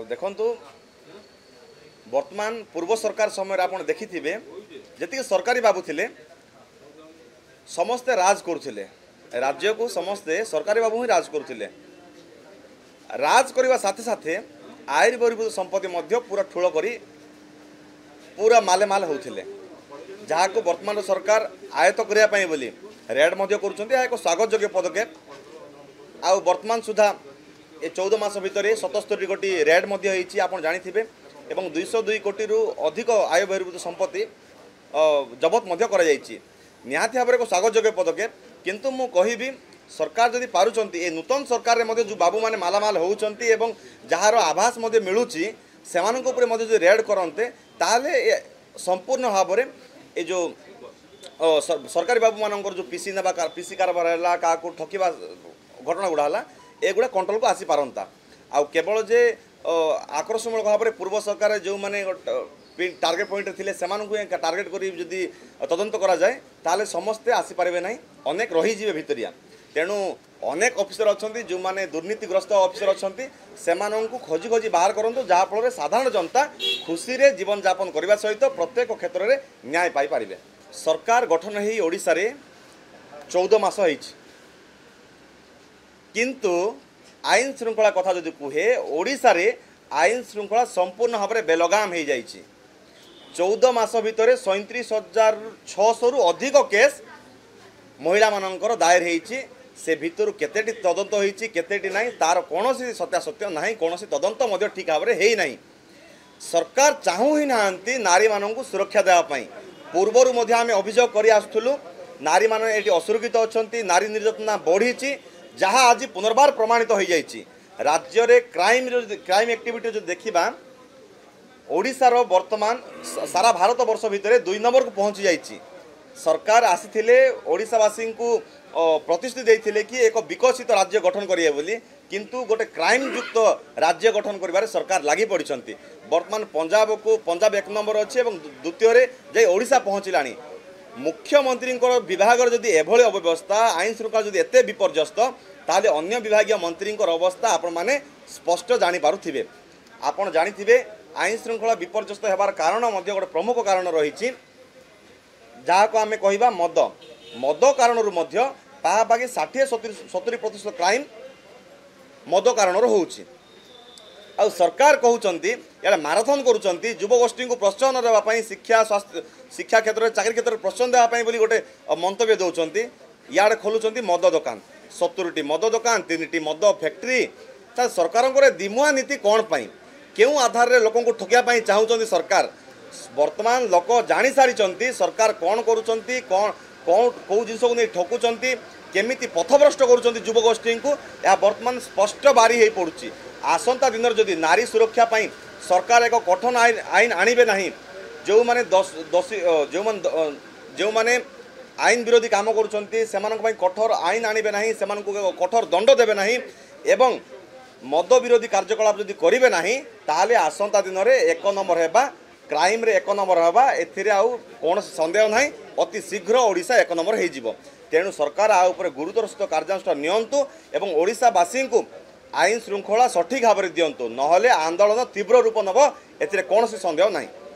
देखंतु वर्तमान पूर्व सरकार समय आप देखि जी सरकारी बाबू थे समस्ते राज करुले राज्य को समस्ते सरकारी बाबू ही राज करुले राज करने साथे साथे आईन बहिर्भूत संपत्ति पूरा ठूल कर पूरा मालेमाल होते जहाँ को वर्तमान सरकार आयत्त करने बोली रेड कर स्वागत योग्य पदक्षेप आउ वर्तमान सुधा ये 14 मास भितर 77 कोटी रेड आप जानी एवं 202 कोटी रु अधिक आय बहिर्भूत संपत्ति जबत निहाती भाव में स्वागत योग्य पदक्षेप किंतु मु कहिबी सरकार जदि पारुचंती ए नूतन सरकार रे जो बाबू माने मालामाल होउचंती एवं जहार आभास मिलूची से रेड करते ताले संपूर्ण भाव में ये जो सरकारी बाबू मानकर जो पीसी ना पीसी कारबार है क्या ठकिबा घटना गुड़ा है एगुड़ा कंट्रोल को आसी पारंता आउ केवल जे आक्रोशमूलक भाव में पूर्व सरकार जो मैंने टार्गेट पॉइंट थे से टार्गेट करी तदंत करा जाए ताले समस्ते आसीपारे ना अनेक रहीजे भितरिया तेणु अनेक ऑफिसर अच्छा जो मैंने दुर्नीतिग्रस्त ऑफिसर अच्छा से खोजी खोजी बाहर करूँ जहाँफल साधारण जनता खुशी रे जीवन यापन करने सहित प्रत्येक क्षेत्र में न्याय पाइपर सरकार गठन हो ओडिशा रे 14 मास किंतु आईन श्रृंखला कथा जो कहे ओडिशा रे आईन श्रृंखला संपूर्ण भाव में बेलगाम हो जाइए 14 मास भितर 37,600 रु अधिक केस महिला मानकर दायर होती से भितर केतेटी तदंत होती केतेटी नहीं तार कौन सत्यासत्य ना कौन तदंत ठीक भाव में है नहीं सरकार चाहू ही ना नारी मानू सुरक्षा देवाई पूर्वर आम अभियोग कर आसुलु नारी मान ये असुरक्षित अच्छा नारी निर्यातना बढ़ी जहाँ आज पुनर्बार प्रमाणित हो जाइए राज्य रे क्राइम एक्टिविटी जो देखा ओडिशार वर्तमान सारा भारत वर्ष भितर 2 नंबर को पहुँची जाइए सरकार आसी ओडिशावासी को प्रतिश्रुति देते कि एक विकसित राज्य गठन करेंगे बोली किंतु गोटे क्राइम युक्त राज्य गठन कर सरकार लगी पड़ी वर्तमान पंजाब 1 नंबर अच्छे और द्वितीय जे ओडिशा पहुँचला मुख्यमंत्री विभाग जदि एभली अव्यवस्था आईन श्रृंखला जदि एते विपर्यस्त ताले अन्य विभागीय मंत्री अवस्था आपण माने स्पष्ट जानीपारे आपड़ जानी आईन श्रृंखला विपर्यस्त होबार कारण गोटे प्रमुख कारण रही जहाँ को आम कह मद कारण पाखापाखि 60-70% क्राइम मद कारण होउछि आ सरकार कहते या माराथन करुँच युवगोष्ठी को प्रोत्साहन देवाई शिक्षा स्वास्थ्य शिक्षा क्षेत्र में चाकरी क्षेत्र में प्रोत्साहन देवाई गोटे मंतव्य दौरान इे खोलुंट मद दुकान 70टी मद दुकान 3टी मद फैक्ट्री सरकार दिमुआ नीति कौन पाई क्यों आधार रे लोक ठकिया चाहूँगी सरकार वर्तमान लोक जानी सारी सरकार कौन करुँच कौन कौन कौ जिन को नहीं ठकुंट केमिति पथभ्रष्ट करुँच युवगोष्ठी को यह वर्तमान स्पष्ट बारी हो पड़ुछि आसंता दिन जदि नारी सुरक्षा पाई सरकार एक कठोर आईन आणवे ना जो माने दोषी जो माने आईन विरोधी काम करुँच कठोर आईन आणवे ना से कठोर दंड देवे ना एवं मद विरोधी कार्यकलाप जदि करेंगे ना ताले आसंता दिन में 1 नंबर है क्राइम रे 1 नंबर हवा एथिरे आउ कौन संदेह ना अति शीघ्र ओडिशा 1 नंबर हो तेणु सरकार आ उपरे गुरुतर सहित कार्यानुष्ठान नियंतु एवं ओडिशावासी को आईन श्रृंखला सठिक भाव में दिंतु नहले आंदोलन तीव्र रूप नब एथिरे कौन संदेह नहीं।